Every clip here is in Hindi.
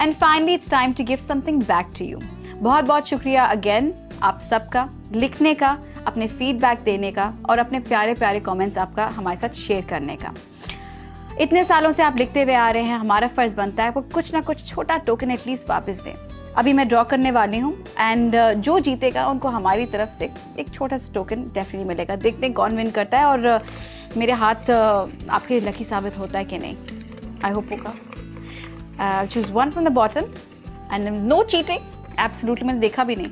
And finally it's time to give something back to you. बहुत बहुत शुक्रिया अगेन आप सबका लिखने का, अपने फीडबैक देने का और अपने प्यारे प्यारे कमेंट्स आपका हमारे साथ शेयर करने का। इतने सालों से आप लिखते हुए आ रहे हैं, हमारा फ़र्ज़ बनता है आपको कुछ ना कुछ छोटा टोकन एटलीस्ट वापस दें। अभी मैं ड्रॉ करने वाली हूँ एंड जो जीतेगा उनको हमारी तरफ से एक छोटा सा टोकन डेफिनेटली मिलेगा। देखते हैं कौन विन करता है और मेरे हाथ आपके लकी साबित होता है कि नहीं। आई होप होगा। Choose one from the bottom and no cheating, absolutely मैंने देखा भी नहीं।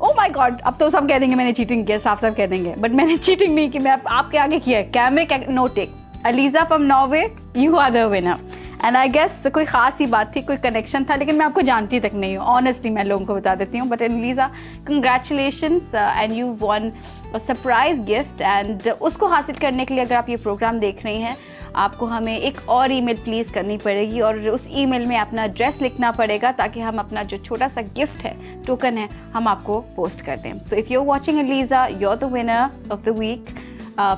ओह माय गॉड, अब तो सब कह देंगे मैंने चीटिंग किया, साफ साफ कह देंगे, बट मैंने चीटिंग नहीं की, मैं आपके आगे किया है। कैमरे नो टेक, Aliza from Norway, you are the winner. And I guess कोई ख़ास ही बात थी, कोई कनेक्शन था, लेकिन मैं आपको जानती तक नहीं हूँ। ऑनेस्टली मैं लोगों को बता देती हूँ। But Aliza congratulations and you won surprise gift. And उसको हासिल करने के लिए अगर आप ये प्रोग्राम देख रही हैं, आपको हमें एक और ईमेल प्लीज़ करनी पड़ेगी और उस ईमेल में अपना एड्रेस लिखना पड़ेगा ताकि हम अपना जो छोटा सा गिफ्ट है, टोकन है, हम आपको पोस्ट कर दें। So if you are watching Aliza, you are the winner of the week.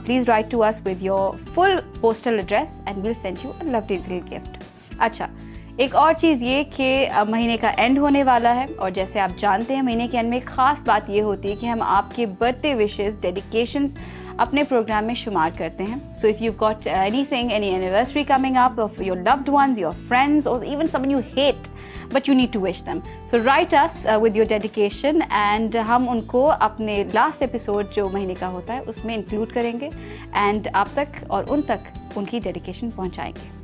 Please write to us with your full postal address and we'll send you a lovely little gift. अच्छा, एक और चीज़ ये कि महीने का एंड होने वाला है और जैसे आप जानते हैं महीने के एंड में एक ख़ास बात ये होती है कि हम आपके बर्थडे विशेस, डेडिकेशंस अपने प्रोग्राम में शुमार करते हैं। So if you got anything, any anniversary coming up of your loved ones, your friends और even someone you hate but you need to wish them. So write us with your dedication and हम उनको अपने लास्ट एपिसोड जो महीने का होता है उसमें इंक्लूड करेंगे एंड आप तक और उन तक उनकी डेडिकेशन पहुंचाएंगे।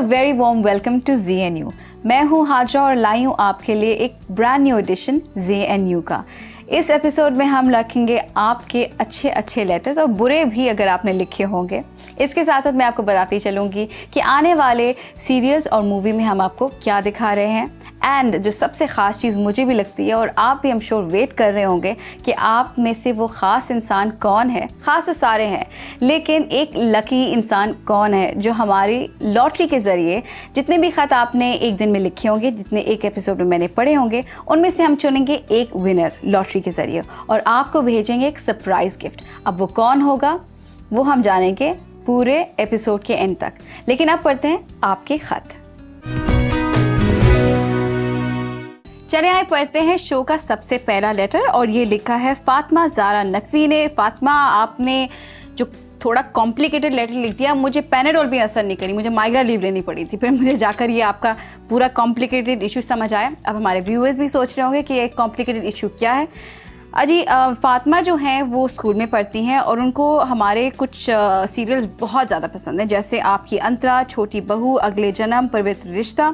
Very warm welcome to ZNU। मैं हूँ हाजरा और लाई हूँ आपके लिए एक ब्रांड न्यू एडिशन ZNU का। इस एपिसोड में हम रखेंगे आपके अच्छे अच्छे लेटर्स और बुरे भी अगर आपने लिखे होंगे। इसके साथ साथ मैं आपको बताती चलूँगी कि आने वाले सीरियल्स और मूवी में हम आपको क्या दिखा रहे हैं। एंड जो सबसे ख़ास चीज़ मुझे भी लगती है और आप भी हम श्योर वेट कर रहे होंगे कि आप में से वो ख़ास इंसान कौन है। ख़ास तो सारे हैं, लेकिन एक लकी इंसान कौन है जो हमारी लॉटरी के ज़रिए जितने भी ख़त आपने एक दिन में लिखे होंगे, जितने एक एपिसोड में मैंने पढ़े होंगे, उनमें से हम चुनेंगे एक विनर लॉटरी के ज़रिए और आपको भेजेंगे एक सरप्राइज़ गिफ्ट। अब वो कौन होगा वो हम जानेंगे पूरे एपिसोड के एंड तक। लेकिन अब पढ़ते हैं आपके ख़त। चले आए पढ़ते हैं शो का सबसे पहला लेटर और ये लिखा है फातिमा ज़ारा नकवी ने। फातिमा, आपने जो थोड़ा कॉम्प्लिकेटेड लेटर लिख दिया, मुझे पेनाडोल भी असर नहीं करी, मुझे माइग्रा लीव लेनी पड़ी थी, फिर मुझे जाकर ये आपका पूरा कॉम्प्लिकेटेड इशू समझ आया। अब हमारे व्यूअर्स भी सोच रहे होंगे कि एक कॉम्प्लिकेटेड इशू क्या है। अजी, फातिमा जो हैं वो स्कूल में पढ़ती हैं और उनको हमारे कुछ सीरियल्स बहुत ज़्यादा पसंद हैं, जैसे आपकी अंतरा, छोटी बहू, अगले जन्म, पवित्र रिश्ता।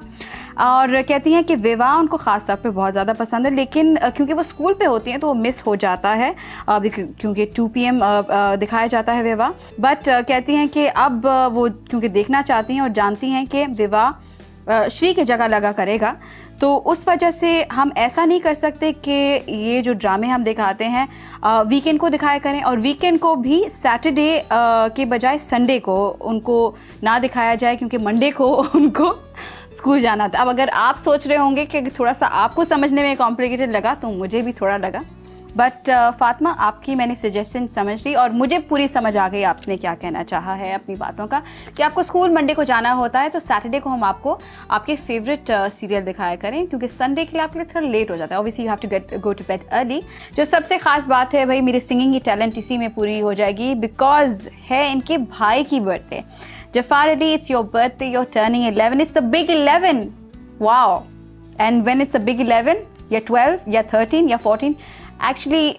और कहती हैं कि विवाह उनको ख़ास तौर पे बहुत ज़्यादा पसंद है, लेकिन क्योंकि वो स्कूल पे होती हैं तो वो मिस हो जाता है क्योंकि 2 PM दिखाया जाता है विवाह। बट कहती हैं कि अब वो क्योंकि देखना चाहती हैं और जानती हैं कि विवाह श्री की जगह लगा करेगा, तो उस वजह से हम ऐसा नहीं कर सकते कि ये जो ड्रामे हम दिखाते हैं वीकेंड को दिखाया करें और वीकेंड को भी सैटरडे के बजाय संडे को उनको ना दिखाया जाए, क्योंकि मंडे को उनको स्कूल जाना था। अब अगर आप सोच रहे होंगे कि थोड़ा सा आपको समझने में कॉम्प्लिकेटेड लगा तो मुझे भी थोड़ा लगा, बट फातिमा, आपकी मैंने सजेशन समझ ली और मुझे पूरी समझ आ गई आपने क्या कहना चाहा है अपनी बातों का, कि आपको स्कूल मंडे को जाना होता है तो सैटरडे को हम आपको आपके फेवरेट सीरियल दिखाया करें, क्योंकि संडे के लिए आपके लिए थोड़ा लेट हो जाता है। Obviously you have to go to bed early. जो सबसे खास बात है भाई, मेरी सिंगिंग की टैलेंट इसी में पूरी हो जाएगी, बिकॉज है इनके भाई की birthday. Zafar Ali, it's your birthday, you're turning 11, it's the big 11। Wow. And when it's a big 11 या 12 या 13 या 14, एक्चुअली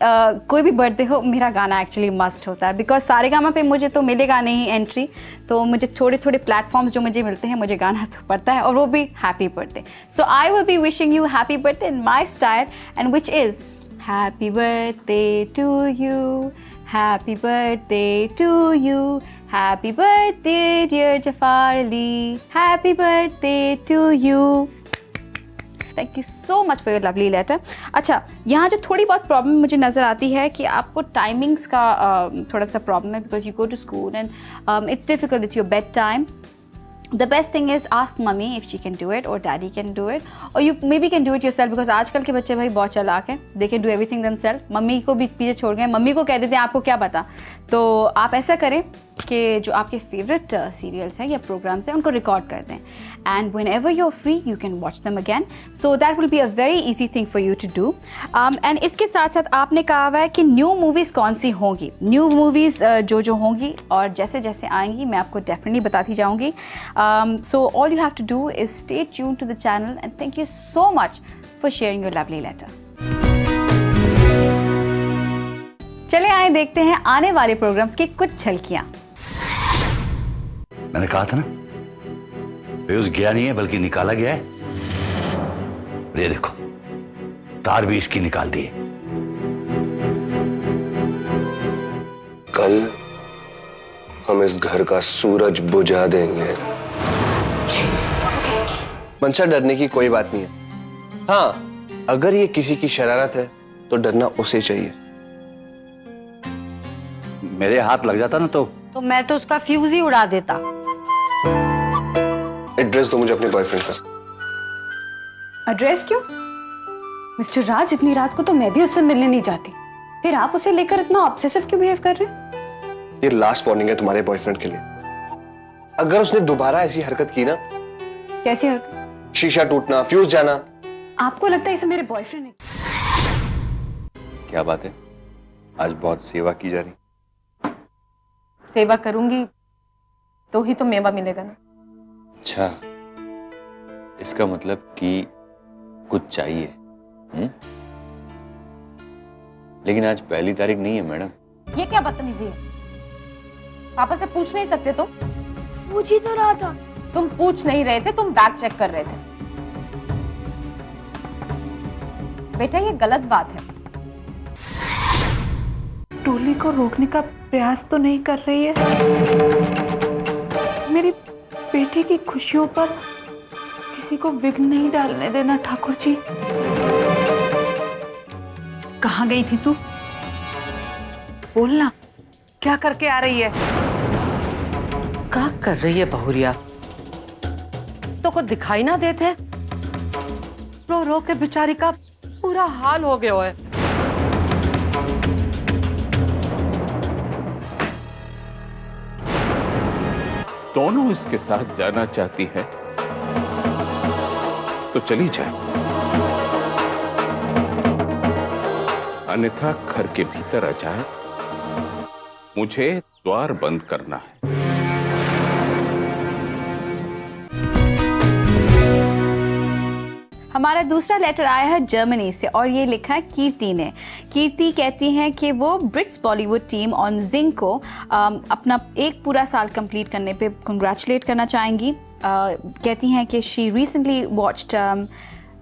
कोई भी बर्थडे हो, मेरा गाना एक्चुअली मस्ट होता है, बिकॉज सारेगामा पे मुझे तो मिलेगा नहीं एंट्री, तो मुझे थोड़े थोड़े प्लेटफॉर्म्स जो मुझे मिलते हैं मुझे गाना तो पड़ता है, और वो भी happy birthday. So I will be wishing you happy birthday in my style, and which is happy birthday to you, happy birthday to you, happy birthday dear Zafar Ali, happy birthday to you. Thank you so much for your lovely letter. अच्छा, यहाँ जो थोड़ी बहुत प्रॉब्लम मुझे नज़र आती है कि आपको टाइमिंग्स का थोड़ा सा प्रॉब्लम है, because you go to school and it's difficult, it's your bed time. The best thing is ask mummy if she can do it or daddy can do it, or you maybe can do it yourself, because आजकल के बच्चे भाई बहुत चालाक हैं, they can do everything themselves। Mummy को भी पीछे छोड़ गए, मम्मी को कह देते हैं आपको क्या पता। तो आप ऐसा करें कि जो आपके फेवरेट सीरियल्स हैं या प्रोग्राम्स हैं उनको रिकॉर्ड कर दें, and whenever you're free you can watch them again, so that will be a very easy thing for you to do। And इसके साथ साथ आपने कहा हुआ है कि न्यू मूवीज़ कौन सी होंगी, न्यू मूवीज़ जो होंगी और जैसे जैसे आएंगी मैं आपको डेफिनेटली बताती जाऊंगी। So all you have to do is stay tuned to the channel, and thank you so much for sharing your lovely letter। चले आए देखते हैं आने वाले प्रोग्राम्स की कुछ झलकियां। मैंने कहा था ना, फ्यूज गया नहीं है बल्कि निकाला गया है। ये देखो, तार भी इसकी निकाल दी है। कल हम इस घर का सूरज बुझा देंगे। मंशा, डरने की कोई बात नहीं है। हाँ, अगर ये किसी की शरारत है तो डरना उसे चाहिए। मेरे हाथ लग जाता ना तो मैं तो उसका फ्यूज ही उड़ा देता। एड्रेस दो मुझे अपने बॉयफ्रेंड का। एड्रेस क्यों? मिस्टर राज, इतनी रात को तो मैं भी उससे मिलने नहीं जाती, फिर आप उसे लेकर इतना ऑब्सेसिव क्यों बिहेव कर रहे हैं? ये लास्ट वार्निंग है तुम्हारे बॉयफ्रेंड के लिए। अगर उसने दोबारा ऐसी हरकत की ना। कैसी हरकत? शीशा टूटना, फ्यूज जाना। आपको लगता है इसे मेरे बॉयफ्रेंड ने? क्या बात है, आज बहुत सेवा की जा रही। सेवा करूंगी तो ही तो मेवा मिलेगा ना। अच्छा, इसका मतलब कि कुछ चाहिए। लेकिन आज 1 तारीख नहीं है मैडम। ये क्या बदतमीजी है? पापा से पूछ नहीं सकते? तो पूछ ही तो रहा था। तुम पूछ नहीं रहे थे, तुम बैग चेक कर रहे थे। बेटा, ये गलत बात है। टोली को रोकने का प्रयास तो नहीं कर रही है? मेरी बेटी की खुशियों पर किसी को विघ्न नहीं डालने देना ठाकुर जी। कहाँ गई थी तू? बोलना, क्या करके आ रही है? क्या कर रही है बहुरिया? तो को दिखाई ना देते? रो रो के बेचारी का पूरा हाल हो गया है। दोनों इसके साथ जाना चाहती है तो चली जाए, अन्यथा घर के भीतर आ जाए। मुझे द्वार बंद करना है। हमारा दूसरा लेटर आया है जर्मनी से, और ये लिखा है कीर्ति ने। कीर्ति कहती हैं कि वो ब्रिट्स बॉलीवुड टीम ऑन जिंग को अपना एक पूरा साल कंप्लीट करने पे कंग्रेचुलेट करना चाहेंगी। कहती हैं कि she recently watched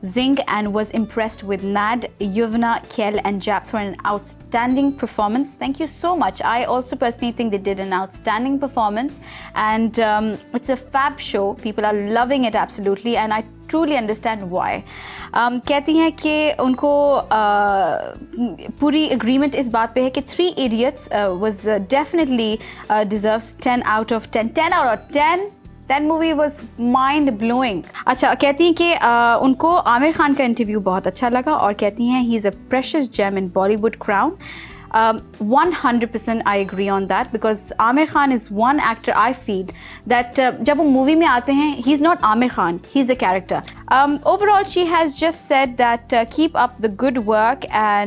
Zing and was impressed with Nad, Yuvna, Kjell and Jap for an outstanding performance. Thank you so much. I also personally think they did an outstanding performance, and it's a fab show. People are loving it absolutely, and I truly understand why. कहती हैं कि उनको पूरी agreement इस बात पे है कि 3 Idiots was definitely deserves 10 out of 10. 10 out of 10. That movie was mind blowing. अच्छा, कहती हैं कि उनको आमिर खान का इंटरव्यू बहुत अच्छा लगा और कहती हैं he is a precious gem in Bollywood crown. 100% I agree on that because Amir Khan is one actor I feel that जब वो मूवी में आते हैं he's not Amir Khan, he's a character. Overall she has just said that keep up the good work and